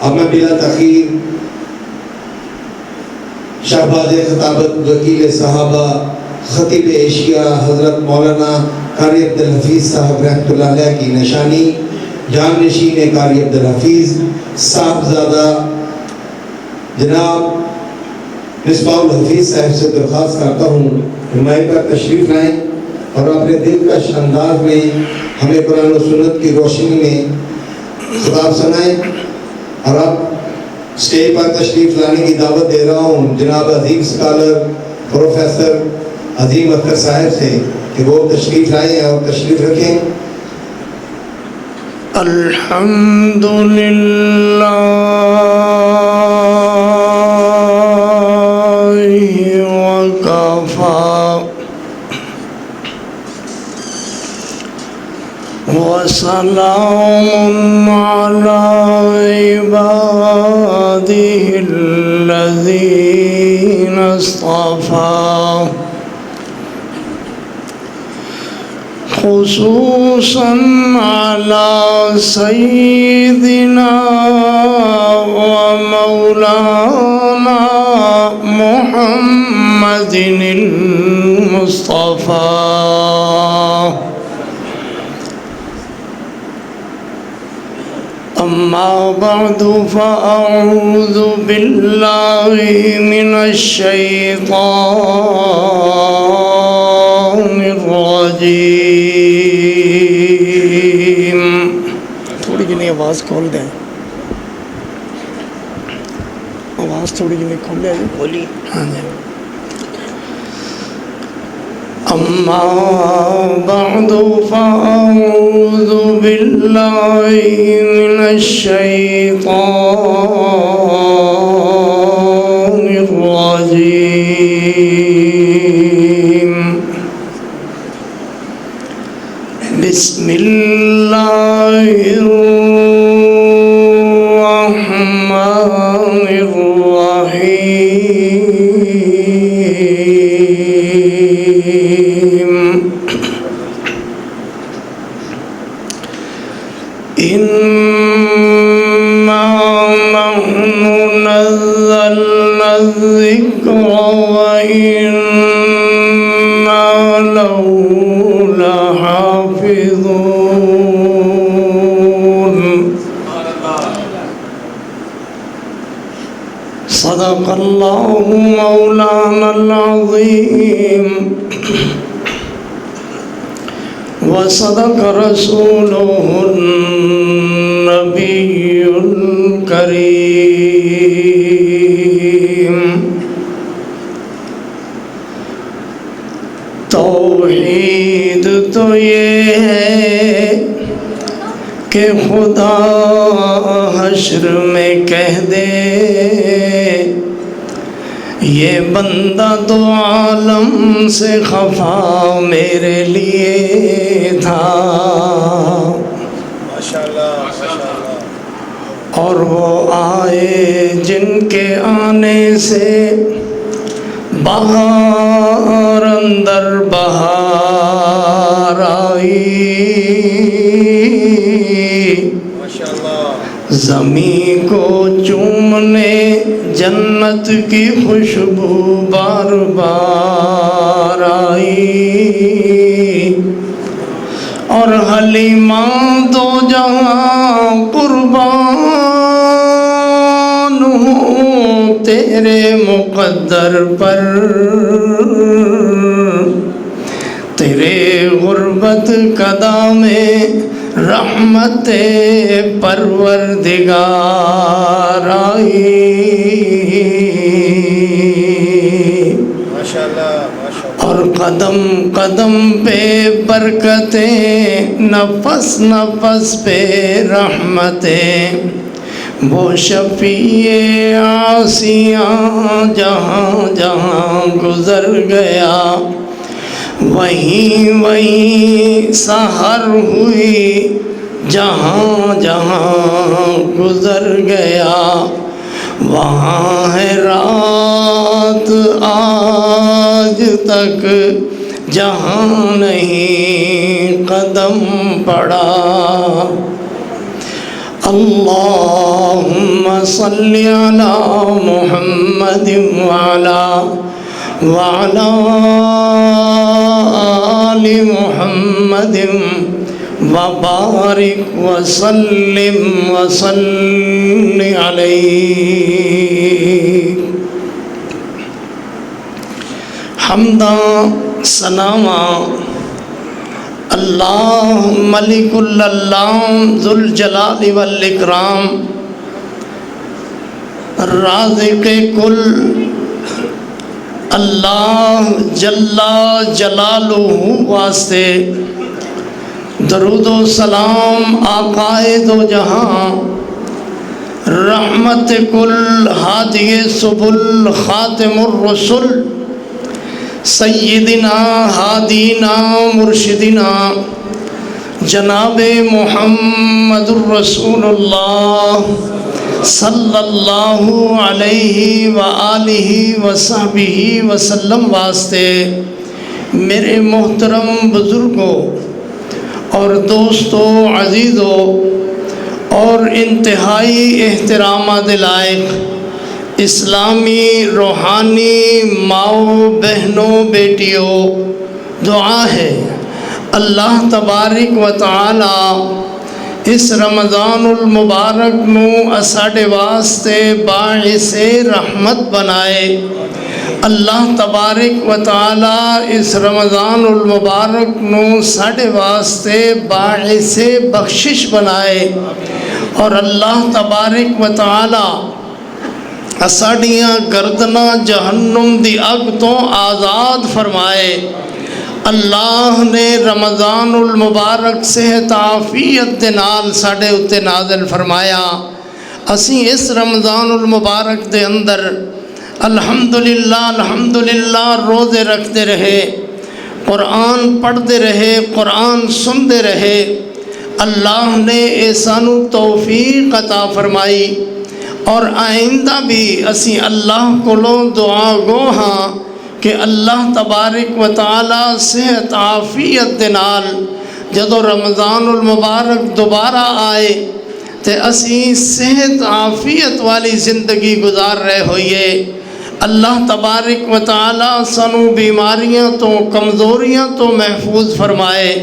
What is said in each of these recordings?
اب میں بلا تاخیر شہباز خطابت وکیل صحابہ خطیب ایشیا حضرت مولانا قاری عبدالحفیظ صاحب رحمۃ اللہ علیہ کی نشانی جان نشین قاری عبدالحفیظ صاحبزادہ جناب مصباح الحفیظ صاحب سے درخواست کرتا ہوں کہ مائک پر تشریف لائیں اور اپنے دلکش انداز میں ہمیں قرآن و سنت کی روشنی میں خطاب سنائیں. اور اب اسٹیج پر تشریف لانے کی دعوت دے رہا ہوں جناب عظیم اسکالر پروفیسر عظیم اختر صاحب سے کہ وہ تشریف لائیں اور تشریف رکھیں. الحمدللہ وکفا وسلام علی عبادہ الذین اصطفی خصوصاً علی سیدنا و مولانا محمد المصطفی. اما بعد فاعوذ باللہ من الشیطان الرجیم. تھوڑی جنہیں آواز کھول دیں, آواز تھوڑی جنہیں کھول دیں. کھولی. ہاں جی. اما بعد فاعوذ باللہ من الشیطان الرجیم. بسم اللہ الرحمن الرحیم. اِنَّا نَحْنُ نَزَّلْنَا الذِّكْرَ وَإِنَّا لَهُ لَحَافِظُونَ. صدق اللہ مولانا العظیم وصدق رسولہ النبی الکریم. توحید تو یہ ہے کہ خدا حشر میں کہہ دے یہ بندہ تو عالم سے خفا میرے لیے تھا. اور وہ آئے جن کے آنے سے بہار اندر بہار آئی. زمین کو چومنے جنت کی خوشبو بار بار آئی. اور حلیمہ دو جہاں قربان ہوں تیرے مقدر پر. تیرے غربت قدا میں رحمت پروردگار آئی. اور قدم قدم پہ برکتیں نفس نفس پہ رحمتیں. وہ شفیع عاصیاں جہاں جہاں گزر گیا وہیں وہیں سحر ہوئی جہاں جہاں گزر گیا. وہاں ہے رات آج تک جہاں نہیں قدم پڑا. اللہم صل على محمد وعلى آل محمد وبارك وسلم وصل عليه حمدا ثناء اللہ ملک اللہ ذو الجلال والاکرام رازق کل اللہ جل جلالہ واسطے درود و سلام آقائے دو جہاں رحمت کل ہادی سبل خاتم الرسل سیدنا ہادینا مرشدنا جناب محمد الرسول اللہ صلی اللہ علیہ وآلہ وصحبہ وسلم واسطے میرے محترم بزرگوں اور دوستوں عزیزوں اور انتہائی احترامات لائق اسلامی روحانی ماؤں بہنوں بیٹیوں دعا ہے اللہ تبارک و تعالی اس رمضان المبارک نو اساڈے واسطے باعث رحمت بنائے اللہ تبارک و تعالی اس رمضان المبارک نو ساڈے واسطے باعث بخشش بنائے اور اللہ تبارک و تعالی اساڑیاں گردنا جہنم دی اگ تو آزاد فرمائے اللہ نے رمضان المبارک صحت عافیت دے نال ساڑے اتے نازل فرمایا اسی اس رمضان المبارک دے اندر الحمدللہ روزے رکھتے رہے قرآن پڑھتے رہے قرآن سنتے رہے اللہ نے سانو توفیق عطا فرمائی اور آئندہ بھی اسی اللہ کولوں دعا گو ہاں کہ اللہ تبارک و تعالی صحت عافیت دے نال جدو رمضان المبارک دوبارہ آئے تے اسی صحت عافیت والی زندگی گزار رہے ہوئے اللہ تبارک و تعالی سانو بیماریاں تو کمزوریاں تو محفوظ فرمائے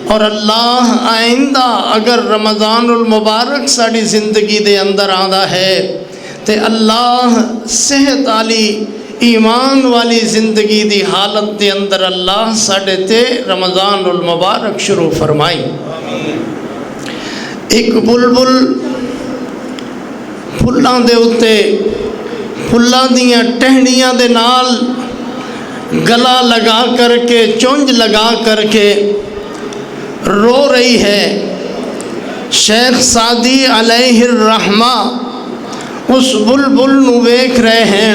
اور اللہ آئندہ اگر رمضان المبارک ساڑی زندگی دے اندر آندا ہے تے اللہ صحت والی ایمان والی زندگی دی حالت دے اندر اللہ ساڑے تے رمضان المبارک شروع فرمائی ایک بلبل پھلاں دے اتے پھلاں دیاں ٹہنیاں دے نال گلا لگا کر کے چونج لگا کر کے رو رہی ہے شیخ سعدی علیہ الرحمہ اس بلبل نو ویکھ رہے ہیں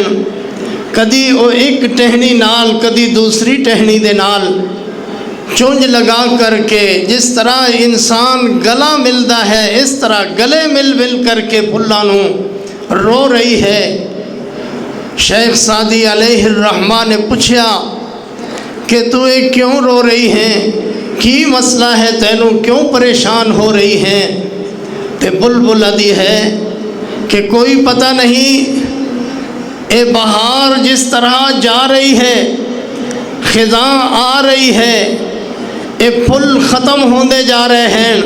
کدی او ایک ٹہنی نال کدی دوسری ٹہنی دے نال چونج لگا کر کے جس طرح انسان گلا ملدا ہے اس طرح گلے مل کر کے پھلاں نو رو رہی ہے شیخ سعدی علیہ الرحمہ نے پوچھا کہ تو یہ کیوں رو رہی ہیں کی مسئلہ ہے تینوں کیوں پریشان ہو رہی ہیں تے بلبل ادی ہے کہ کوئی پتہ نہیں اے بہار جس طرح جا رہی ہے خزاں آ رہی ہے اے پھل ختم ہوندے جا رہے ہیں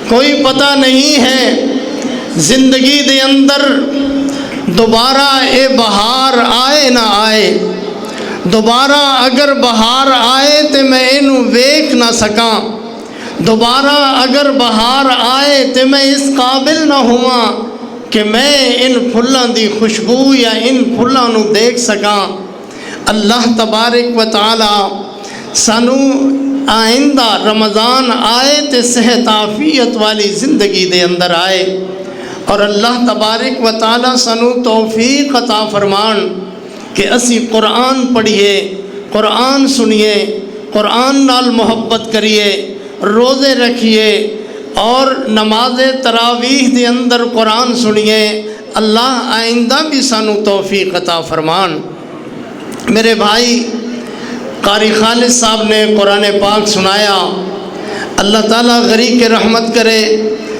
کوئی پتہ نہیں ہے زندگی دے اندر دوبارہ اے بہار آئے نہ آئے دوبارہ اگر بہار آئے تو میں انہوں ویکھ نہ سکاں دوبارہ اگر بہار آئے تو میں اس قابل نہ ہوا کہ میں ان پھلاں دی خوشبو یا ان پھلاں نو دیکھ سکاں اللہ تبارک و تعالی سانو آئندہ رمضان آئے تے صحت عافیت والی زندگی دے اندر آئے اور اللہ تبارک و تعالی سانو توفیق عطا فرمان کہ اسی قرآن پڑھیے قرآن سنیے قرآن نال محبت کریے روزے رکھیے اور نماز تراویح دے اندر قرآن سنیے اللہ آئندہ بھی سانو توفیق عطا فرمان میرے بھائی قاری خالد صاحب نے قرآن پاک سنایا اللہ تعالیٰ غریق رحمت کرے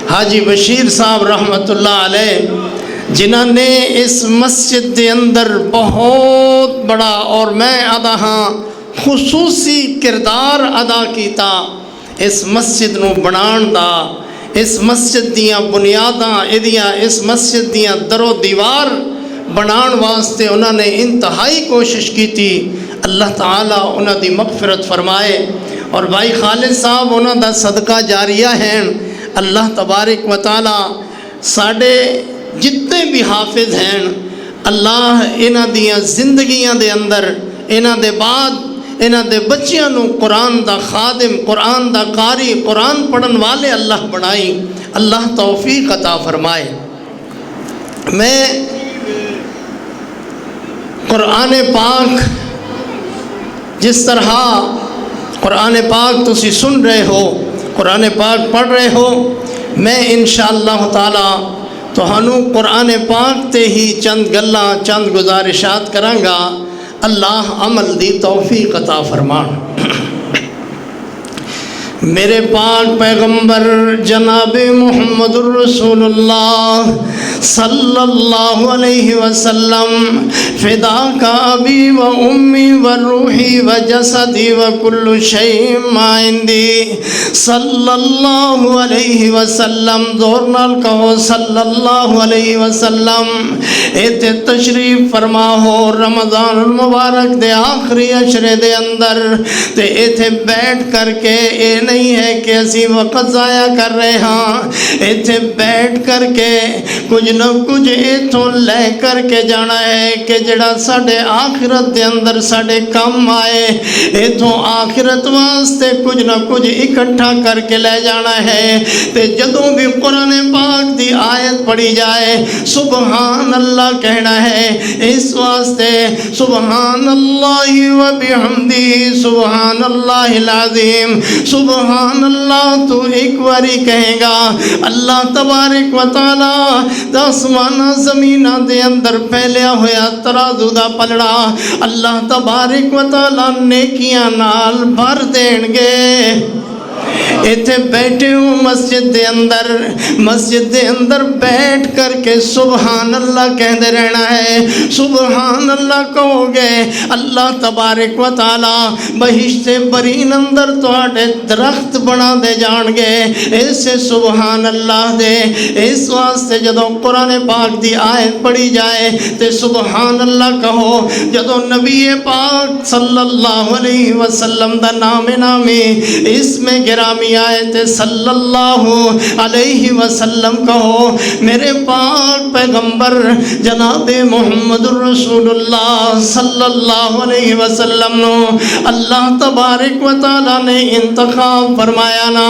حاجی بشیر صاحب رحمت اللہ علیہ جنہوں نے اس مسجد دے اندر بہت بڑا اور میں ادا ہاں خصوصی کردار ادا کیتا اس مسجد نو بنان دا، اس مسجد دیاں بنیاداں اس مسجد دیاں در و دیوار بنان واسطے انہوں نے انتہائی کوشش کی تھی۔ اللہ تعالیٰ انہوں دی مغفرت فرمائے، اور بھائی خالد صاحب انہوں دا صدقہ جاریہ ہیں۔ اللہ تبارک و تعالیٰ ساڑے جتنے بھی حافظ ہیں، اللہ انہوں دیاں زندگیاں دے اندر انہوں دے بعد انہوں دے بچیاں نو قرآن دا خادم، قرآن دا قاری، قرآن پڑھن والے اللہ بنائی۔ اللہ توفیق عطا فرمائے۔ میں قرآن پاک جس طرح قرآن پاک تسی سن رہے ہو، قرآن پاک پڑھ رہے ہو، میں انشاءاللہ تعالی تہانوں قرآن پاک تے ہی چند گلاں چند گزارشات کرانگا۔ اللہ عمل دی توفیق عطا فرمان۔ میرے پاک پیغمبر جناب محمد الرسول اللہ صلی اللہ علیہ وسلم، فداک ابی و امی و روحی و جسدی و کل شیء ما عندی، صلی اللہ علیہ وسلم، زور نال کہو صلی اللہ علیہ وسلم۔ ایتھے تشریف فرما ہو رمضان المبارک دے آخری عشرے دے اندر، تے ایتھے بیٹھ کر کے اے نہیں ہے کہ اسی وقت ضائع کر رہے ہاں، ایتھے بیٹھ کر کے کچھ نہ کچھ ایتھوں لے کر کے جانا ہے کہ جڑا ساڑے آخرت دے اندر ساڑے کم آئے، ایتھوں آخرت واسطے کچھ نہ کچھ اکٹھا کر کے لے جانا ہے۔ تے جدوں بھی قرآن پاک دی آیت پڑھی جائے سبحان اللہ کہنا ہے، اس واسطے سبحان اللہ و بحمدہ سبحان اللہ العظیم، سبحان اللہ تو ایک باری کہے گا، اللہ تبارک و تعالی آسمانہ زمینہ دے اندر پھیلیا ہویا ترازو دا پلڑا اللہ تبارک و تعالی نیکیاں نال بھر دین گے۔ ایتھے بیٹھے ہوں مسجد دے اندر بیٹھ کر کے سبحان اللہ کہندے رہنا ہے۔ سبحان اللہ کہو گے اللہ تبارک و تعالی بہشت برین اندر تواڈے درخت بنا دے جان گے ایسے سبحان اللہ دے۔ اس واسطے جدوں قرآن پاک دی آیت پڑھی جائے تے سبحان اللہ کہو۔ جدوں نبی پاک صلی اللہ علیہ وسلم دا نام نامی اس میں گرامی آئے تے صلی اللہ علیہ وسلم کہو۔ میرے پاک پیغمبر جناب محمد الرسول اللہ صلی اللہ علیہ وسلم نو اللہ تبارک و تعالی نے انتخاب فرمایا نا۔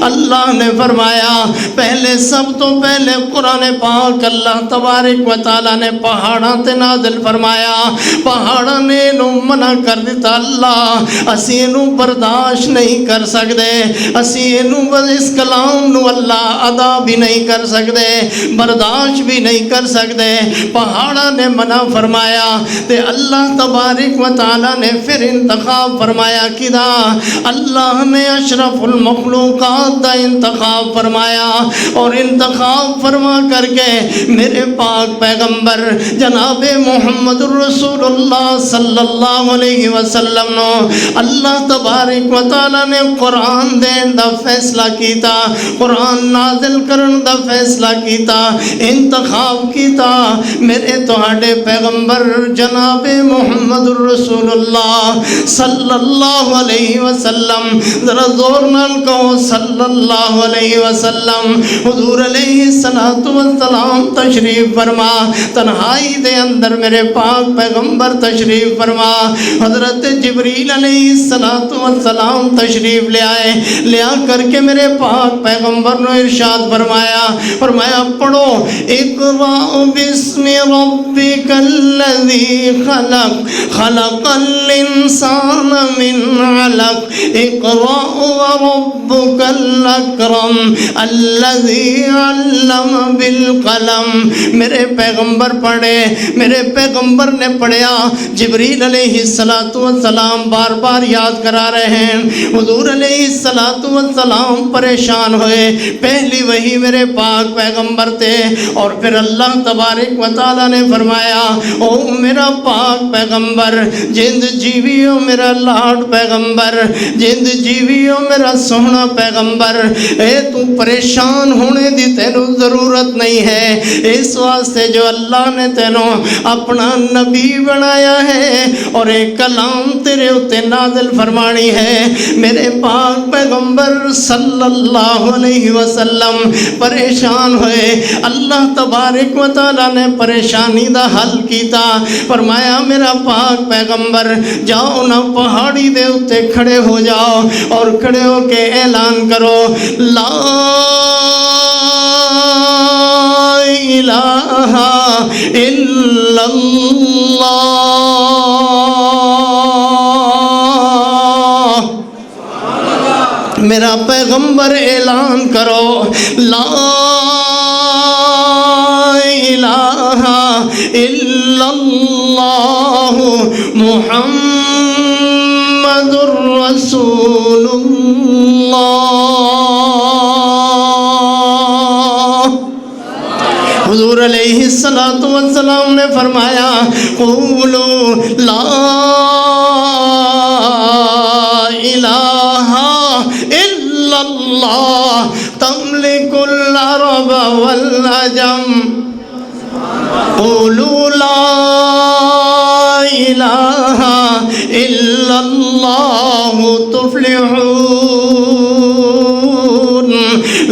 اللہ نے فرمایا پہلے سب تو پہلے قرآن پاک اللہ تبارک و تعالی نے پہاڑاں تے نازل فرمایا۔ پہاڑاں نے نو منع کر دیتا اللہ اسی انو برداشت نہیں کر سکتے، اسی انو اس کلام نو اللہ ادا بھی نہیں کر سکتے، برداشت بھی نہیں کر سکتے۔ پہاڑا نے منع فرمایا تے اللہ تبارک و تعالی نے پھر انتخاب فرمایا کدا؟ اللہ نے اشرف المخلوقات دا انتخاب فرمایا، اور انتخاب فرما کر کے میرے پاک پیغمبر جناب محمد الرسول اللہ صلی اللہ علیہ وسلم نو اللہ تبارک و تعالی نے قرآن دین دا فیصلہ کیتا، قرآن نازل کرن دا فیصلہ کیتا، انتخاب کیتا میرے تہاڈے پیغمبر جناب محمد الرسول اللہ صلی اللہ علیہ وسلم۔ ذرا زور نال کہو صلی اللہ علیہ وسلم۔ حضور علیہ السلام تشریف فرما، تنہائی دے اندر میرے پاک پیغمبر تشریف فرما۔ حضرت جبریل علیہ السلام تشریف لے آئے، لے آ کر کے میرے پاک پیغمبر نے ارشاد فرمایا پڑھو اقرأ بسم ربک الذی خلق خلق الانسان من علق اقرأ وربک الاکرم الذی علم بالقلم۔ میرے پیغمبر پڑھے، میرے پیغمبر نے پڑھیا، جبریل علیہ السلام بار بار یاد کرا رہے ہیں۔ حضور علیہ والسلام پریشان ہوئے. پہلی وہی میرے پاک پیغمبر تھے اور پھر اللہ تبارک و تعالیٰ نے فرمایا او میرا پاک پیغمبر جند جیویو میرا لاڈ پیغمبر جند جیویو میرا سونا پیغمبر اے تو پریشان ہونے دی تینوں ضرورت نہیں ہے. اس واسطے جو اللہ نے تینوں اپنا نبی بنایا ہے اور ایک کلام تیرے اتے نازل فرمانی ہے. میرے پاک پیغمبر صلی اللہ علیہ وسلم پریشان ہوئے. اللہ تبارک و تعالیٰ نے پریشانی دا حل کیتا. فرمایا میرا پاک پیغمبر جاؤ نا پہاڑی دے اتے کھڑے ہو جاؤ اور کھڑے ہو کے اعلان کرو لا الہ الا اللہ. میرا پیغمبر اعلان کرو لا الہ الا اللہ محمد رسول اللہ. حضور علیہ السلام نے فرمایا قولوا لا الہ الا اللہ تملک العرب والعجم. قولوا لا الہ الا اللہ تفلحون.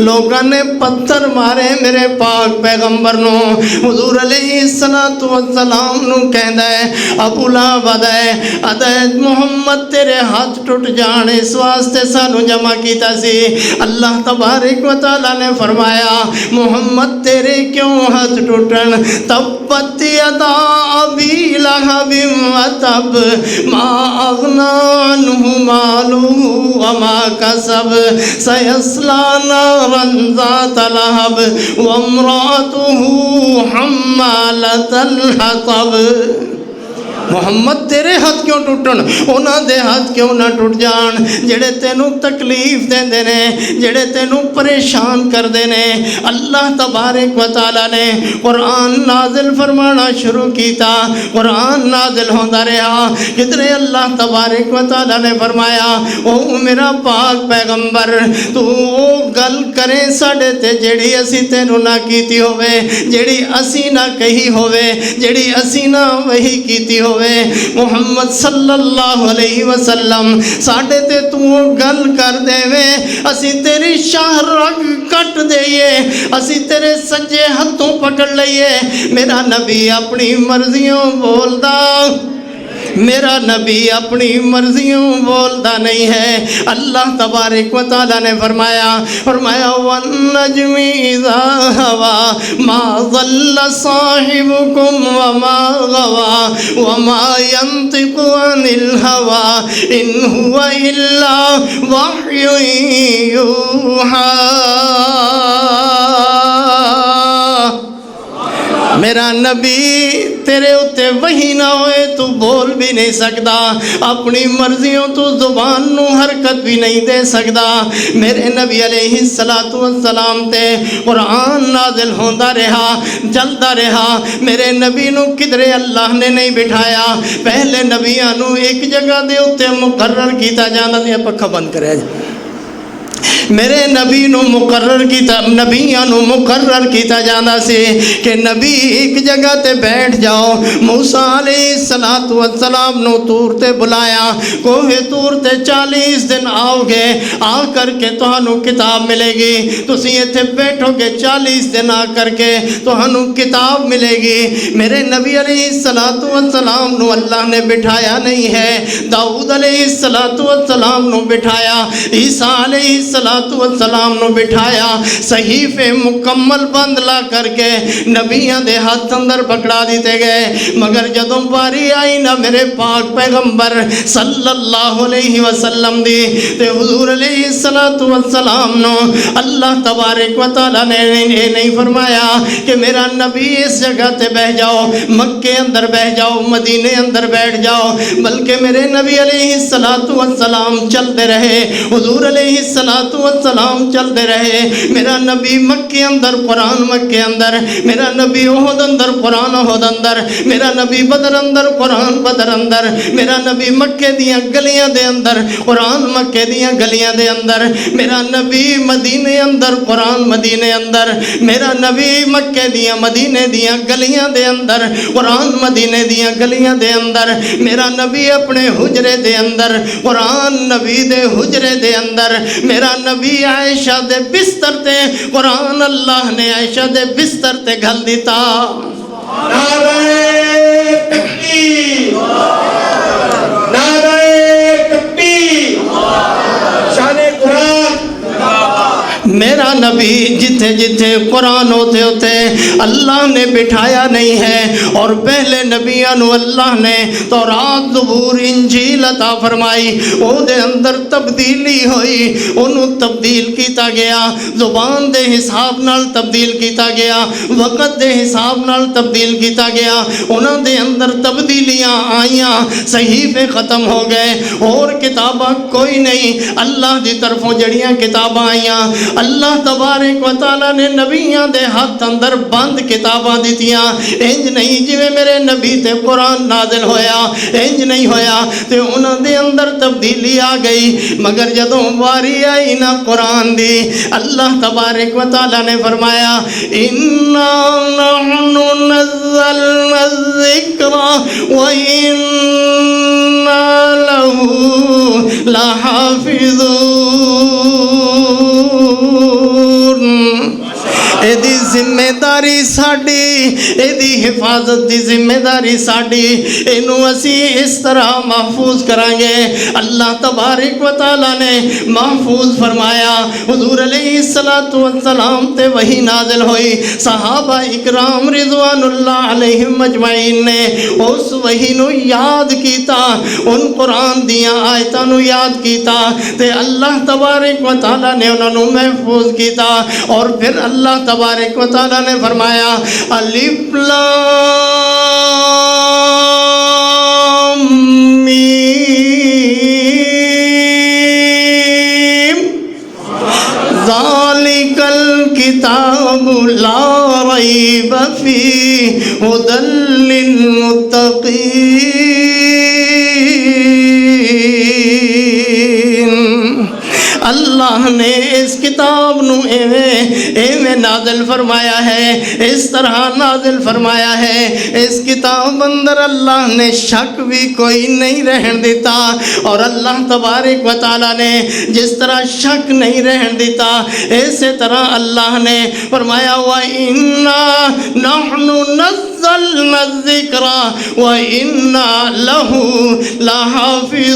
لوگوں نے پتھر مارے میرے پاک پیغمبر نو. حضور علیہ السلام نو کہندا ہے ابو لہب ادے محمد تیرے ہاتھ ٹوٹ جان اس واسطے سانو جمع کیتا سی. اللہ تبارک و تعالیٰ نے فرمایا محمد تیرے کیوں ہاتھ ٹوٹن تبت یدا ابی لہب وتب ما اغنی عنہ مالہ وما کسب سیصلی نارا ذات لہب وامرأتہ حمالۃ الحطب. محمد تیرے ہاتھ کیوں ٹوٹن انہاں دے ہاتھ کیوں نہ ٹوٹ جان جڑے تینوں تکلیف دیندے نے جڑے تینوں پریشان کردے نے. اللہ تبارک و تعالیٰ نے قرآن نازل فرمانا شروع کیتا. قرآن نازل ہوندا رہا کدھرے اللہ تبارک و تعالیٰ نے فرمایا او میرا پاک پیغمبر تو او گل کرے ساڈے تے جڑی اسی تینوں نہ کیتی ہوے جڑی اسی نہ کہی ہوے جڑی اسی نہ وہی کیتی ہوے. محمد صلی اللہ علیہ وسلم ساڈے تے تو گل کر دے وے اسی تیری شاہ رگ کٹ دئیے اسی تیرے سجے ہتھوں پکڑ لئیے. میرا نبی اپنی مرضیوں بولدا میرا نبی اپنی مرضیوں بولتا نہیں ہے. اللہ تبارک و تعالیٰ نے فرمایا وَالنَّجْمِ إِذَا هَوَى مَا ضَلَّ صَاحِبُكُمْ وَمَا غَوَى وَمَا يَنطِقُ عَنِ الْهَوَى إِنْ هُوَ إِلَّا وَحْيٌ يُوحَى. میرا نبی تیرے اتے وہی نہ ہوئے تو بول بھی نہیں سکتا اپنی مرضیوں تو زبان نو حرکت بھی نہیں دے سکتا. میرے نبی علیہ السلام تے قرآن نازل ہوندہ رہا چلتا رہا. میرے نبی نو کدھرے اللہ نے نہیں بٹھایا. پہلے نبیاں نو ایک جگہ دے اتے مقرر کیتا جانا دیا پکھا بند کرے میرے نبی نو مقرر کیتا نبیاں نو مقرر کیتا جانا سی کہ نبی ایک جگہ تے بیٹھ جاؤ. موسیٰ علیہ السلام نو تور تے بلایا کوہ تور تے 40 دن آؤ گے آ کر کے تہانوں کتاب ملے گی. تسی ایتھے بیٹھو گے 40 دن آ کر کے تہانوں کتاب ملے گی. میرے نبی علیہ السلام نو اللہ نے بٹھایا نہیں ہے. داؤد علیہ السلام نو بٹھایا. عیسیٰ علیہ السلام والسلام نو بٹھایا صحیفے مکمل بند لا کر کے نبیاں دے ہاتھ اندر پکڑا دیتے گئے مگر جدوں باری آئی نا میرے پاک پیغمبر صلی اللہ علیہ وسلم دی تے حضور علیہ السلام نو اللہ تبارک و تعالی نے نہیں فرمایا کہ میرا نبی اس جگہ تے بہ جاؤ مکے اندر بہ جاؤ مدینے اندر بیٹھ جاؤ بلکہ میرے نبی علیہ السلام چلتے رہے حضور علیہ السلام چلتے رہے میرا نبی مکے اندر قرآن مکے اندر میرا نبی احد اندر قرآن احد اندر میرا نبی بدر اندر قرآن بدر اندر میرا نبی مکے دیاں گلیاں دے اندر قرآن مکے دیاں گلیاں دے اندر میرا نبی مدینے اندر قرآن مدینے اندر میرا نبی مکے دیاں مدینے دیاں گلیاں دے اندر قرآن مدینے دیاں گلیاں دے اندر میرا نبی اپنے حجرے دے اندر قرآن نبی دے حجرے دے اندر میرا نبی عائشہ دے بستر تے قرآن اللہ نے عائشہ دے بستر تے گھل دیتا نعرہ تکبیر نعرہ تکبیر شان قرآن میرا نبی جتھے جتھے قرآن ہوتے ہوتے اللہ نے بٹھایا نہیں ہے اور پہلے نبیوں نو اللہ نے تورات زبور انجیل عطا فرمائی او دے اندر تبدیلی ہوئی انہوں تبدیل کیتا گیا زبان دے حساب نال تبدیل کیتا گیا وقت دے حساب نال تبدیل کیتا گیا انہوں دے اندر تبدیلیاں آئیاں صحیفے ختم ہو گئے اور کتاباں کوئی نہیں اللہ دی طرفوں جڑیاں کتاباں آئیاں اللہ تبارک و تعالیٰ نے نبیاں دے ہاتھ اندر بند کتاباں دیتیاں انج نہیں جویں میرے نبی تے قرآن نازل ہویا انج نہیں ہویا تے انہاں دے اندر تبدیلی آ گئی مگر جدوں واری آئی نا قرآن دی اللہ تبارک و تعالیٰ نے فرمایا اِنَّا نَحْنُ نَزَّلْنَا الذِّكْرَ وَإِنَّا لَهُ لَحَافِظُونَ ایدی ذمہ داری ساڑی ایدی حفاظت دی ذمہ داری ساڑی اینو اسی اس طرح محفوظ کرانگے اللہ تبارک و تعالیٰ نے محفوظ فرمایا حضور علیہ السلام تے وہی نازل ہوئی صحابہ اکرام رضوان اللہ علیہم مجمعین نے اس وہی نو یاد کیتا ان قرآن دیاں آیتاں نو یاد کیتا تے اللہ تبارک و تعالیٰ نے انہوں نے محفوظ کیتا اور پھر اللہ تبارک و تعالیٰ نے فرمایا الف لام میم ذالک الکتاب لا ریب فیہ ھدی للمتقین اللہ نے اس کتاب نو ایویں نازل فرمایا ہے اس طرح نازل فرمایا ہے اس کتاب اندر اللہ نے شک بھی کوئی نہیں رہن دیتا اور اللہ تبارک و تعالیٰ نے جس طرح شک نہیں رہن دیتا اسی طرح اللہ نے فرمایا وَإِنَّا نَحْنُ نَزَّلْنَا الذِّكْرَ وَإِنَّا لَهُ لَحَافِظُونَ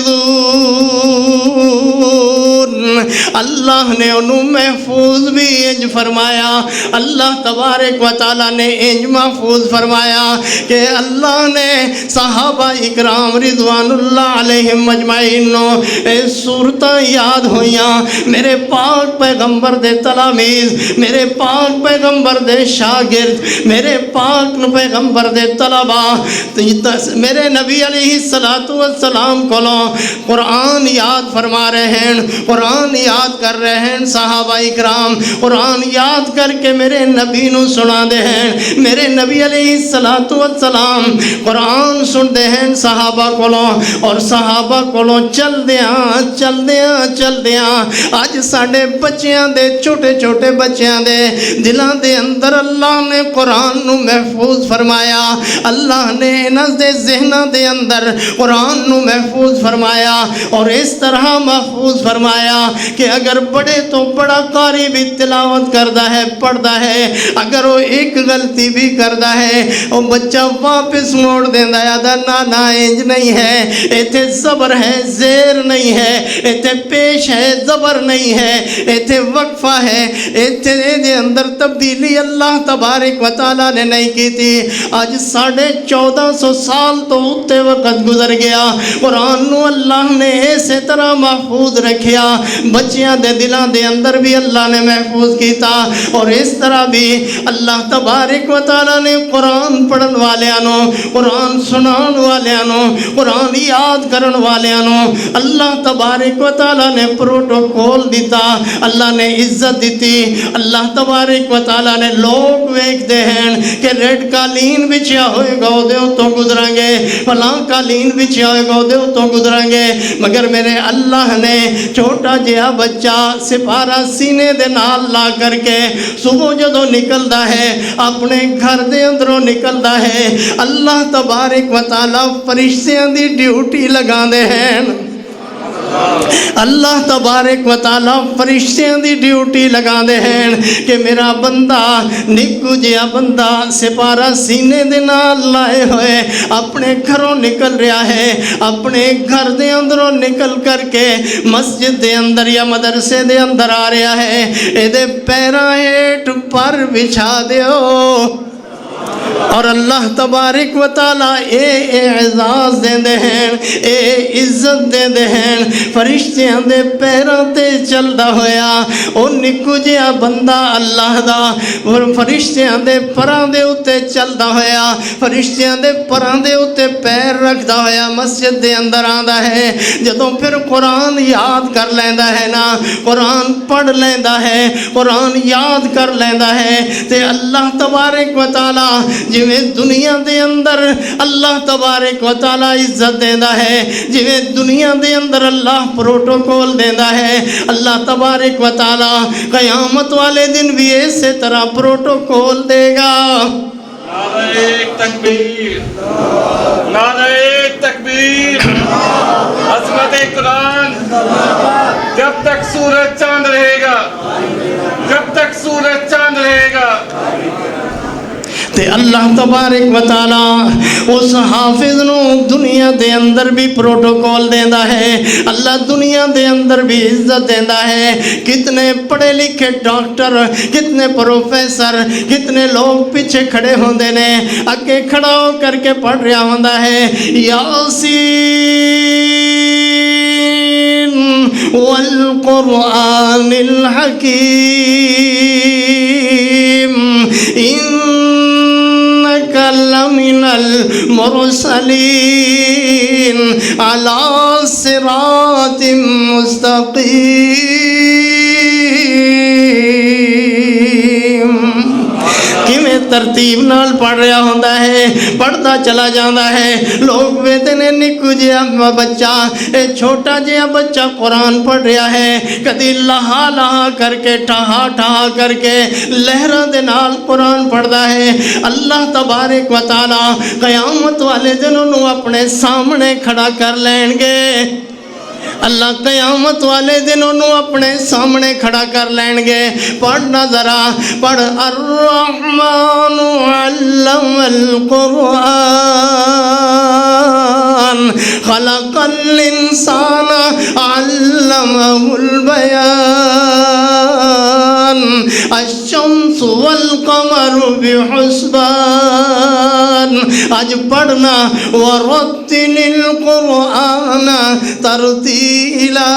اللہ نے انہوں محفوظ بھی انج فرمایا اللہ تبارک و تعالیٰ نے انج محفوظ فرمایا کہ اللہ نے صحابہ اکرام رضوان اللہ علیہم مجمعین نو اس صورتاں یاد ہویاں میرے پاک پیغمبر دے تلامیذ میرے پاک پیغمبر دے شاگرد میرے پاک پیغمبر دے طلبہ میرے نبی علیہ السلام کو قرآن یاد فرما رہے ہیں قرآن یاد کر رہے ہیں صحابہ اکرام قرآن یاد کر کے میرے نبی نو سنا دے ہیں میرے نبی علیہ السلام قرآن سن دے ہیں صحابہ کولوں اور صحابہ کولوں چل دیاں آج ساڑے بچیاں دے چھوٹے چھوٹے بچیاں دے دلاں دے اندر اللہ نے قرآن نو محفوظ فرمایا اللہ نے انہاں دے ذہناں دے اندر قرآن نو محفوظ فرمایا اور اس طرح محفوظ فرمایا کہ اگر بڑے تو بڑا قاری بھی تلاوت کرتا ہے پڑھتا ہے اگر وہ ایک غلطی بھی کرتا ہے وہ بچہ واپس موڑ دینا ہے نا انج نہیں ہے ایتھے زبر ہے زیر نہیں ہے ایتھے پیش ہے زبر نہیں ہے ایتھے وقفہ ہے ایتھے دے اندر تبدیلی اللہ تبارک و تعالیٰ نے نہیں کی تھی آج 1450 سال تو اتے وقت گزر گیا قرآن نو اللہ نے اسی طرح محفوظ رکھیا بچیاں دے دلان دے اندر بھی اللہ نے محفوظ کیتا اور اس طرح بھی اللہ تبارک و تعالیٰ نے قرآن پڑھن والیاں قرآن سنان والیاں قرآن یاد کرن والیاں اللہ تبارک و تعالیٰ نے پروٹوکول دیتا اللہ نے عزت دیتی اللہ تبارک و تعالیٰ نے لوگ ویک دے ہیں کہ ریڈ قالین بچھیا ہوئے گا دے تو گزریں گے فلاں قالین بچھیا ہوئے گا دے تو گزریں گے مگر میرے اللہ نے چھوٹا جہا بچہ سپارہ سینے دے نال لا کر کے صبح جدو نکلدا ہے اپنے گھر دے اندروں نکلدا ہے اللہ تبارک و تعالیٰ فرشتیاں دی ڈیوٹی لگا دے ہیں اللہ تبارک و تعالیٰ فرشتیاں دی ڈیوٹی لگا دے ہیں کہ میرا بندہ نکو جیا بندہ سپارہ سینے دے نال لائے ہوئے اپنے گھروں نکل رہا ہے اپنے گھر دے اندروں نکل کر کے مسجد دے اندر یا مدرسے دے اندر آ رہا ہے اے دے پیراں ہیٹھ پر بچھا دیو اور اللہ تبارک و تعالیٰ اے اعزاز دیں دے ہیں اے عزت دیں دے ہیں فرشتیاں دے پیراں تے چلدا ہویا او نکو جیا بندہ اللہ دا فرشتیاں دے پراں دے اتے چلدا ہویا فرشتیاں دے پراں دے اتے پیر رکھدا ہویا مسجد دے اندر آندا ہے جدوں پھر قرآن یاد کر لیندا ہے نا قرآن پڑھ لیندا ہے قرآن یاد کر لیندا ہے تے اللہ تبارک و تعالیٰ جویں دنیا دے اندر اللہ تبارک و تعالیٰ عزت دینا ہے جویں دنیا دے اندر اللہ پروٹوکول دینا ہے اللہ تبارک و تعالیٰ قیامت والے دن بھی اسی طرح پروٹوکول دے گا نعرہ تکبیر نعرہ تکبیر عظمت قرآن جب تک سورج چاند رہے گا جب تک سورج چاند رہے گا تے اللہ تبارک و تعالیٰ اس حافظ نو دنیا دے اندر بھی پروٹوکول دینا ہے اللہ دنیا دے اندر بھی عزت دینا ہے کتنے پڑھے لکھے ڈاکٹر کتنے پروفیسر کتنے لوگ پیچھے کھڑے ہوندے نے اگے کھڑا ہو کر کے پڑھ رہا ہوندا ہے یاسین والقرآن الحکیم لمن المرسلین علی صراط مستقیم کیویں ترتیب نال پڑھ رہا ہوندا ہے پڑھتا چلا جاندہ ہے لوگ ویدے نے نکو جیا بچہ اے چھوٹا جیا بچہ قرآن پڑھ رہا ہے کدی لہا لہا کر کے ٹھہا ٹھہا کر کے لہرہ دے نال قرآن پڑھدا ہے اللہ تبارک و تعالیٰ قیامت والے دنوں اپنے سامنے کھڑا کر لین گے اللہ قیامت والے دنوں اپنے سامنے کھڑا کر لین گے پڑھنا ذرا پڑھ الرحمن علم القرآن خلق الانسان علمہ البیان الشمس والقمر بحسبان آج پڑھنا ورتل القرآن ترتیلا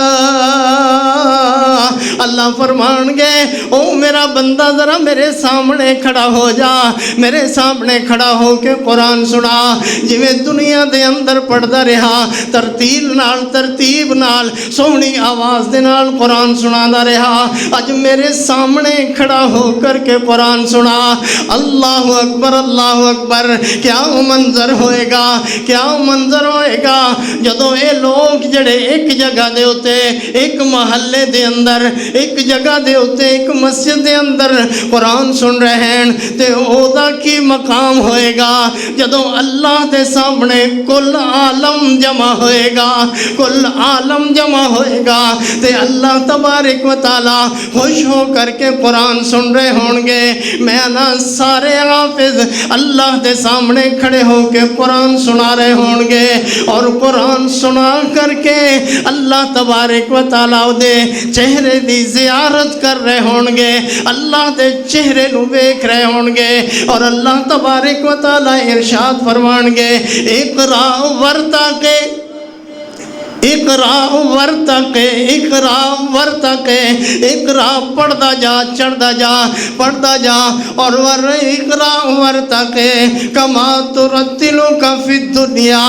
اللہ فرمان گے او میرا بندہ ذرا میرے سامنے کھڑا ہو جا میرے سامنے کھڑا ہو کے قرآن سنا جویں دنیا دے اندر پڑھدا رہا ترتیب نال سونی آواز دے نال قرآن سنادا رہا اج میرے سامنے کھڑا ہو کر کے قرآن سنا اللہ اکبر کیا منظر ہوئے گا کیا منظر ہوئے گا جدوں اے لوگ جڑے ایک جگہ دے ہوتے ایک محلے دے اندر اندر ایک جگہ دے ہوتے ایک مسجد دے اندر قرآن سن رہے ہیں تے اودا کی مقام ہوئے گا جدوں اللہ دے سامنے کل عالم جمع ہوئے گا، کل عالم جمع ہوئے گا تے اللہ تبارک و تعالی خوش ہو کر کے قرآن سن رہے ہوں گے۔ میں نا سارے حافظ اللہ دے سامنے کھڑے ہو کے قرآن سنا رہے ہوں گے اور قرآن سنا کر کے اللہ تبارک و تعالیٰ دے چہرے دی زیارت کر رہے ہوں گے، اللہ دے چہرے نو دیکھ رہے ہوں گے اور اللہ تبارک و تعالیٰ ارشاد فرمان گے اقرا ورتقِ اقرا ورتقِ اقرا ورتقِ اقرا پڑھدا جا چڑھدا جا پڑھدا جا اور اقرا ورتقِ کما ترتلک فی الدنیا،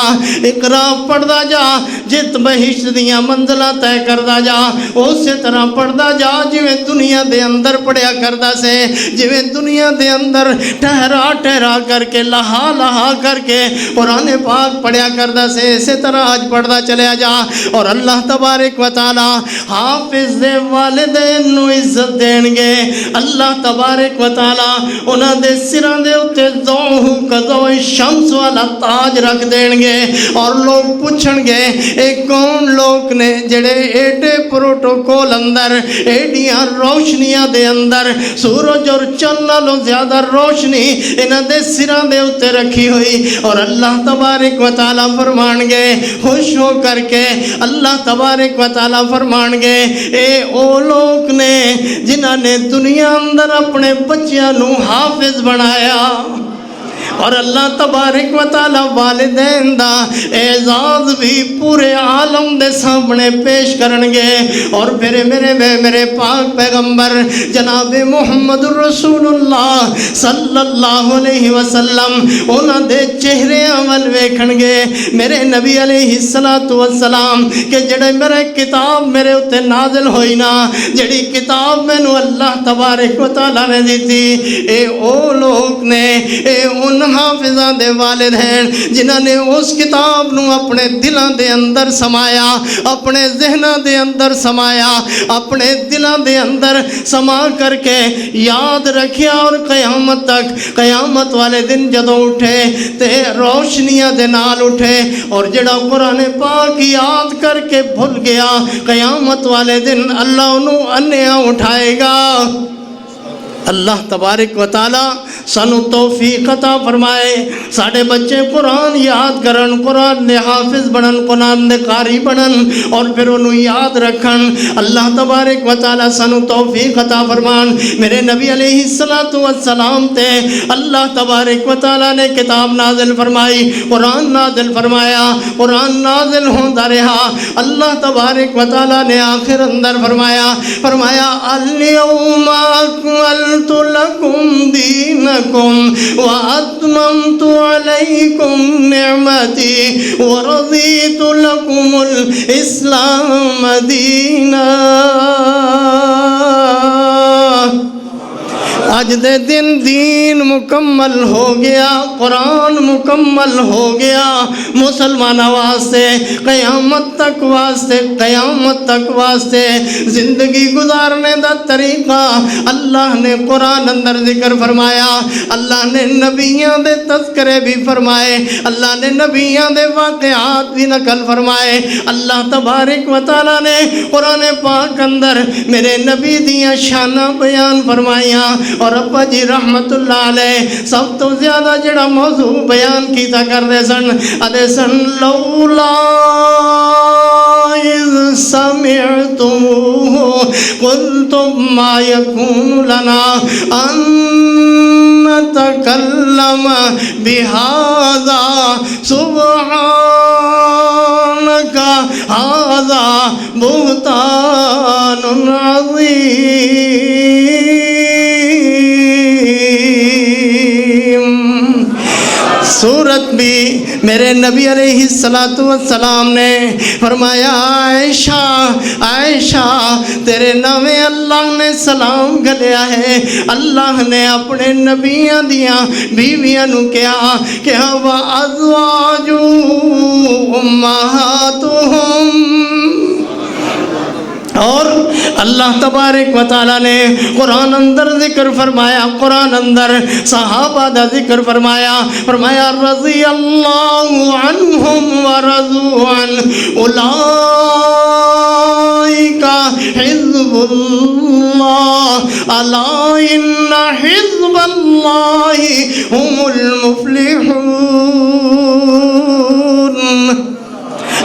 اقرا پڑھدا جا جت بہشت دیاں منزلاں طے کردا جا اسی طرح پڑھدا جا جویں دنیا دے اندر پڑھیا کردا سے، جویں دنیا دے اندر ٹھہرا ٹھہرا کر کے لہا لہا کر کے قرآن پاک پڑھیا کردا سے اسی طرح آج پڑھدا چلیا جا۔ اور اللہ تبارک و تعالی حافظ دے والدین نو عزت دین گے، اللہ تبارک و تعالی انہاں دے سراں دے اوتے ضوء کضوء الشمس والا تاج رکھ دین گے اور لوگ پوچھن گے اے کون لوگ نے جڑے ایڈے پروٹوکول اندر ایڈیاں روشنیاں دے اندر سورج اور چند نالوں زیادہ روشنی انہاں دے سراں دے اوتے رکھی ہوئی، اور اللہ تبارک و تعالی فرمان گے خوش ہو کر کے اللہ تبارک و تعالیٰ فرمان گے اے او لوگ نے جنہاں نے دنیا اندر اپنے بچیاں نو حافظ بنایا، اور اللہ تبارک و تعالیٰ والدین دا اعزاز بھی پورے عالم دے سامنے پیش کرنگے۔ اور پھر میرے پاک پیغمبر جناب محمد رسول اللہ صلی اللہ علیہ وسلم انہاں دے چہرے عمل ویکھنگے میرے نبی علیہ السلام کہ جڑے میرے کتاب میرے اتے نازل ہوئی نا، جڑی کتاب میں نو اللہ تبارک و تعالیٰ نے دی تھی، اے او لوگ نے اے ان حافظاں دے والد ہیں جنہاں نے اس کتاب نو اپنے دلاں دے اندر سمایا، اپنے ذہناں دے اندر سمایا، اپنے دلاں دے اندر سما کر کے یاد رکھیا، اور قیامت تک قیامت والے دن جدوں اٹھے تے روشنیاں دے نال اٹھے، اور جڑا قرآن پاک یاد کر کے بھول گیا قیامت والے دن اللہ انہوں انہیاں اٹھائے گا۔ اللہ تبارک و تعالی سانو توفیق عطا فرمائے، ساڑھے بچے قرآن یاد کرن، قرآن دے حافظ بنن، قرآن دے قاری بنن اور پھر انہوں یاد رکھن۔ اللہ تبارک و تعالی سانو توفیق عطا فرمان۔ میرے نبی علیہ السلام تے اللہ تبارک و تعالی نے کتاب نازل فرمائی، قرآن نازل فرمایا، قرآن نازل ہوندہ رہا۔ اللہ تبارک و تعالی نے آخر اندر فرمایا اليوم اکملت لکم دینکم واتممت علیکم نعمتی ورضیت لکم الاسلام دینا۔ آج دے دن دین مکمل ہو گیا، قرآن مکمل ہو گیا مسلمان واسطے، قیامت تک واسطے، قیامت تک واسطے زندگی گزارنے دا طریقہ اللہ نے قرآن اندر ذکر فرمایا، اللہ نے نبیوں دے تذکرے بھی فرمائے، اللہ نے نبیوں دے واقعات بھی نقل فرمائے۔ اللہ تبارک و تعالی نے قرآن پاک اندر میرے نبی دیاں شانہ بیان فرمائیاں، اور ابا جی رحمت اللہ علیہ سب تو زیادہ جڑا موضوع بیان کیتا کر دے سن ادے سن لولا اذ سمعتموه قلتم ما يكون لنا ان نتكلم بهذا سبحانك هذا بهتان عظيم۔ سورت بھی میرے نبی علیہ السلام نے فرمایا عائشہ عائشہ تیرے نامے اللہ نے سلام گلیا ہے۔ اللہ نے اپنے نبیوں دیاں بیویاں نو کہا کہ وَأَزْوَاجُ أُمَّهَاتُهُمْ اور اللہ تبارک و تعالیٰ نے قرآن اندر ذکر فرمایا، قرآن اندر صحابہ دا ذکر فرمایا، فرمایا رضی اللہ عنہم ورضوا عنہ اولئک حزب اللہ الا ان حزب اللہ هم المفلحون۔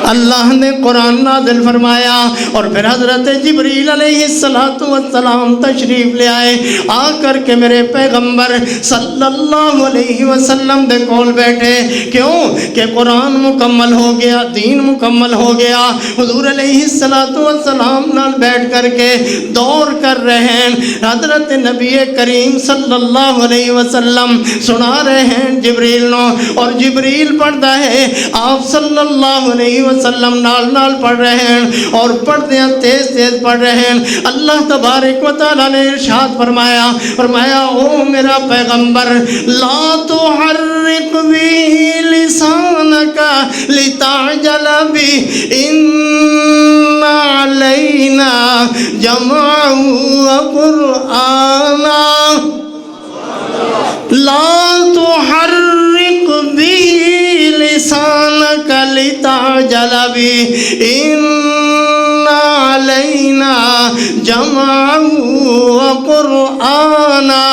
اللہ نے قرآن نازل فرمایا اور پھر حضرت جبریل علیہ السلام تشریف لے آئے، آ کر کے میرے پیغمبر صلی اللہ علیہ وسلم دے کول بیٹھے۔ کیوں کہ قرآن مکمل ہو گیا، دین مکمل ہو گیا۔ حضور علیہ السلام نال بیٹھ کر کے دور کر رہے ہیں، حضرت نبی کریم صلی اللہ علیہ وسلم سنا رہے ہیں جبریل نو، اور جبریل پڑھتا ہے، آپ صلی اللہ علیہ وسلم نال پڑھ رہے ہیں، اور پڑھتے ہیں تیز تیز پڑھ رہے ہیں۔ اللہ تبارک و تعالیٰ نے ارشاد فرمایا، او میرا پیغمبر لا تحرک بھی لسانک لتعجل بھی ان علینا جمعہ وقرآنا، لا تحرک بھی لسانک لتعجل به ان علینا جمعہ وقرآنا۔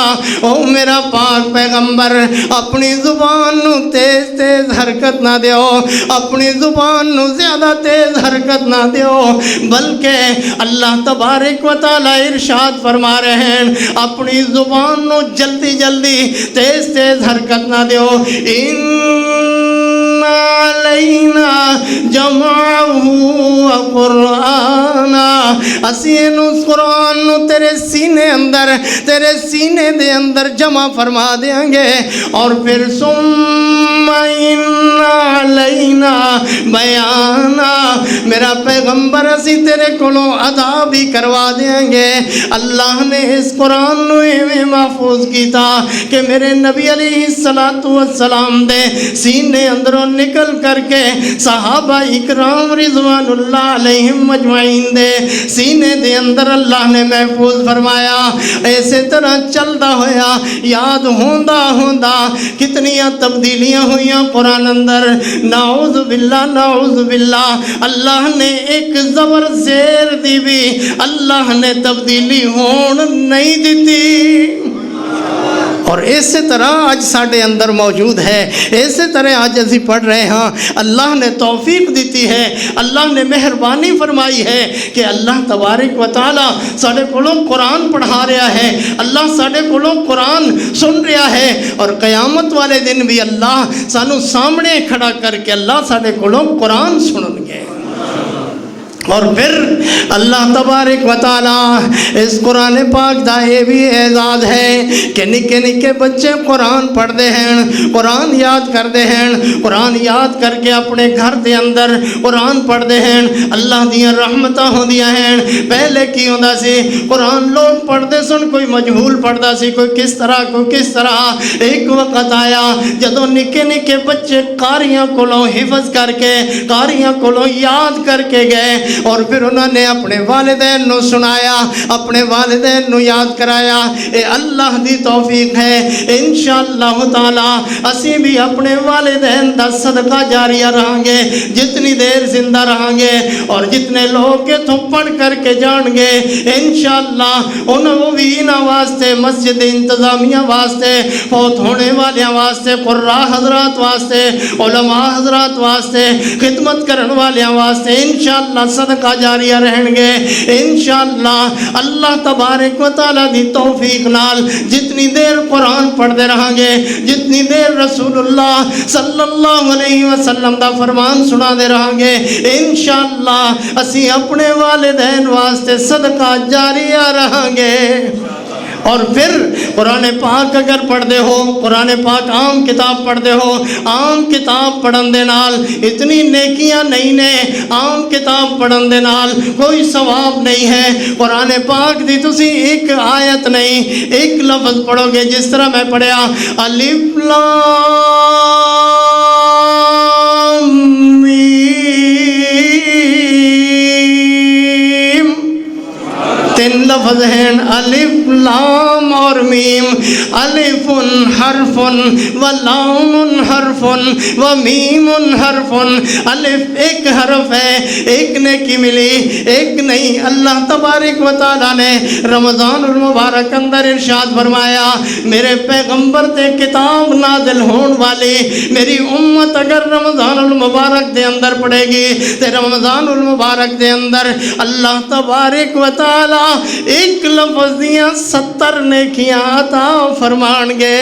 او میرا پاک پیغمبر اپنی زبان نو تیز تیز حرکت نہ دیو، اپنی زبان نو زیادہ تیز حرکت نہ دیو، بلکہ اللہ تبارک و تعالی ارشاد فرما رہے ہیں اپنی زبان نو جلدی جلدی تیز تیز حرکت نہ دیو۔ ان علینا جمعہ وقرآنا، اسی اس قرآن نو تیرے سینے اندر، تیرے سینے دے اندر جمع فرما دیں گے، اور پھر ثم ان علینا بیانا، میرا پیغمبر اسی تیرے کولوں ادا بھی کروا دیں گے۔ اللہ نے اس قرآن نو ایویں محفوظ کیتا کہ میرے نبی علیہ السلام دے سینے اندروں نکل کر کے صحابہ اکرام رضوان اللہ علیہم مجمعین دے سینے دے اندر اللہ نے محفوظ فرمایا۔ ایسے طرح چلدا ہویا یاد ہوندا کتنیاں تبدیلیاں ہوئیاں قرآن اندر، نعوذ باللہ اللہ نے ایک زبر زیر دی بھی اللہ نے تبدیلی ہون نہیں دیتی۔ اور اسی طرح آج ساڑھے اندر موجود ہے، اسی طرح آج اسی پڑھ رہے ہیں۔ اللہ نے توفیق دیتی ہے، اللہ نے مہربانی فرمائی ہے کہ اللہ تبارک و تعالی ساڑھے کولوں قرآن پڑھا رہا ہے، اللہ ساڑھے کولوں قرآن سن رہا ہے، اور قیامت والے دن بھی اللہ سانو سامنے کھڑا کر کے اللہ ساڑھے کولوں قرآن سنن گے۔ اور پھر اللہ تبارک و تعالیٰ اس قرآن پاک دا یہ بھی اعزاز ہے کہ نکے نکے بچے قرآن پڑھتے ہیں، قرآن یاد کرتے ہیں، قرآن یاد کر کے اپنے گھر دے اندر قرآن پڑھتے ہیں، اللہ دیاں رحمتاں ہوندیاں ہیں۔ پہلے کی ہوندا سی قرآن لوگ پڑھتے سن، کوئی مجہول پڑھتا سی، کوئی کس طرح کوئی کس طرح۔ ایک وقت آیا جدوں نکے نکے بچے قاریاں کولوں حفظ کر کے، قاریاں کولوں یاد کر کے گئے، اور پھر انہوں نے اپنے والدین نو سنایا، اپنے والدین نو یاد کرایا۔ اے اللہ دی توفیق ہے، انشاءاللہ تعالی اسی بھی اپنے والدین دا صدقہ جاریہ رہاں گے جتنی دیر زندہ رہاں گے، اور جتنے لوگ کے تو پڑھ کر کے جان گے انشاءاللہ انہوں بھی انہاں واسطے، مسجد انتظامیہ واسطے، فوت ہونے والیاں واسطے، قراء حضرات واسطے، علماء حضرات واسطے، خدمت کرن والیاں واسطے انشاءاللہ صدقہ جاریہ رہن گے انشاءاللہ۔ اللہ تبارک و تعالیٰ دی توفیق نال جتنی دیر قرآن پڑھتے رہاں گے، جتنی دیر رسول اللہ صلی اللہ علیہ وسلم دا فرمان سنا دے رہاں گے انشاءاللہ اسی اپنے والدین واسطے صدقہ جاریہ رہاں گے۔ اور پھر قرآن پاک اگر پڑھتے ہو، قرآن پاک عام کتاب پڑھتے ہو، عام کتاب پڑھن دے نال اتنی نیکیاں نہیں نے، عام کتاب پڑھن دے نال کوئی ثواب نہیں ہے۔ قرآن پاک دی تسی ایک آیت نہیں، ایک لفظ پڑھو گے، جس طرح میں پڑھیا الف لام میم، الفن حرفن و لام حرفن و میم حرفن. الف ایک حرف ہے، ایک نیکی ملی، ایک نہیں. اللہ تبارک و تعالیٰ نے رمضان المبارک اندر ارشاد فرمایا میرے پیغمبر تے کتاب نازل ہون والی میری امت اگر رمضان المبارک دے اندر پڑے گی تے رمضان المبارک دے اندر اللہ تبارک و تعالی ایک لفظ دیاں 70 نیکیاں عطا فرمان گے.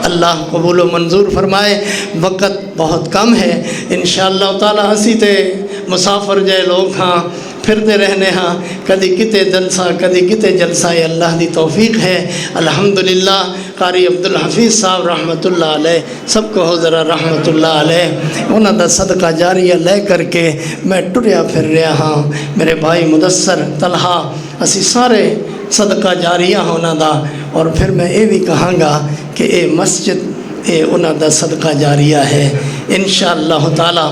اللہ قبول و منظور فرمائے. وقت بہت کم ہے، انشاءاللہ تعالی اسی تے مسافر جائے لوگ ہاں پھرتے رہنے ہاں، کدی کتے جلسہ کدی کتے جلسہ، یہ اللہ دی توفیق ہے. الحمدللہ قاری عبدالحفیظ صاحب رحمۃ اللہ علیہ، سب کو ہو ذرا رحمۃ اللہ علیہ، انہوں دا صدقہ جاریہ لے کر کے میں ٹریا پھر رہا ہاں. میرے بھائی مدثر طلحہ اسی سارے صدقہ جاریہ ہونا دا. اور پھر میں یہ بھی کہاں گا کہ اے مسجد اے انہوں دا صدقہ جاریہ ہے انشاءاللہ تعالی.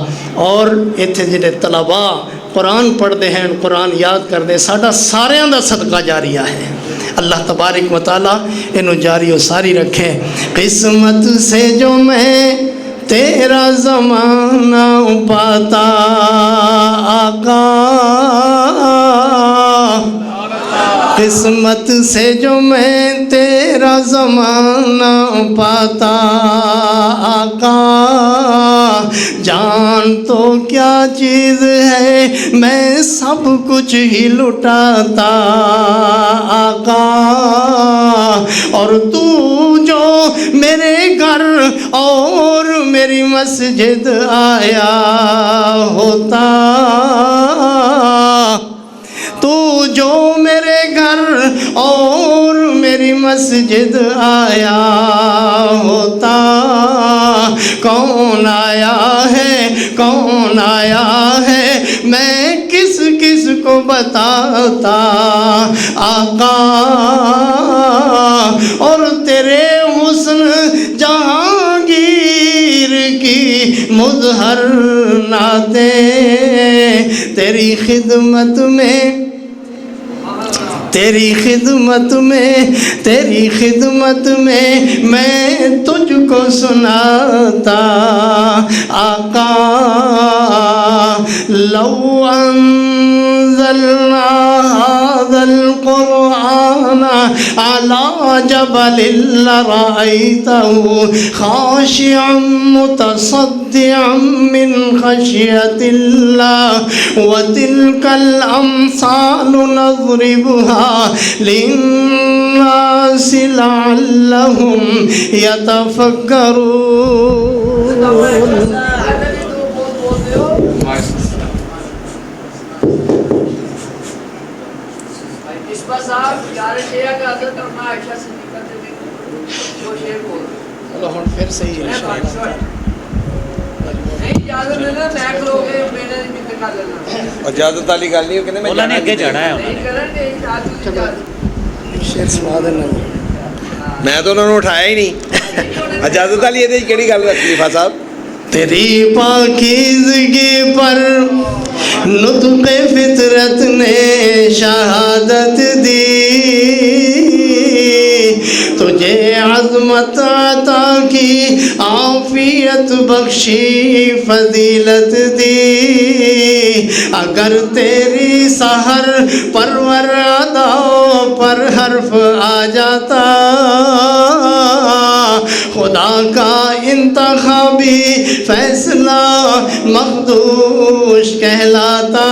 اور اتنے جڑے طلباء قرآن پڑھتے ہیں، قرآن یاد کرتے، ساڈا ساریاں دا صدقہ جاریہ ہے. اللہ تبارک و تعالیٰ انہوں جاری و ساری رکھے. قسمت سے جو میں تیرا زمانہ پاتا آقا، قسمت سے جو میں تیرا زمانہ پاتا آقا، جان تو کیا چیز ہے میں سب کچھ ہی لٹاتا آقا. اور تو جو میرے گھر اور میری مسجد آیا ہوتا، تو جو میرے گھر اور میری مسجد آیا ہوتا. کون آیا ہے کون آیا ہے میں کس کس کو بتاتا آقا. اور تیرے حسن جہانگیر کی مظہر نعتیں تیری خدمت میں تیری خدمت میں میں تجھ کو سناتا آقا. لو انزلنا هذا القرآن على جبل لرأيته خاشعا متصدعا من خشية الله. وتلك الأمثال نضربها للناس لعلهم يتفكرون. پھر صحیح اجازت والی گل نہیں کہ مولا نے اگے جانا ہے شیر سنا دینا. میں تو انہوں نے اٹھایا ہی نہیں. اجازت والی یہ کہڑی گل رکھی خلیفہ صاحب؟ تیری پاکیزگی پر نطق فطرت نے شہادت دی، تجھے عظمت عطا کی عافیت بخشی فضیلت دی. اگر تیری سحر پرور ادا پر حرف آ جاتا، خدا کا انتخابی فیصلہ مخدوش کہلاتا.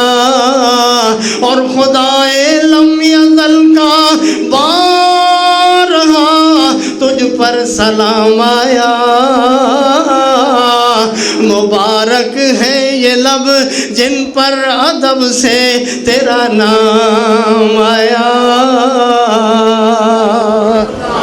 اور خدائے لم یزل کا بارہا تجھ پر سلام آیا. مبارک ہے یہ لب جن پر ادب سے تیرا نام آیا.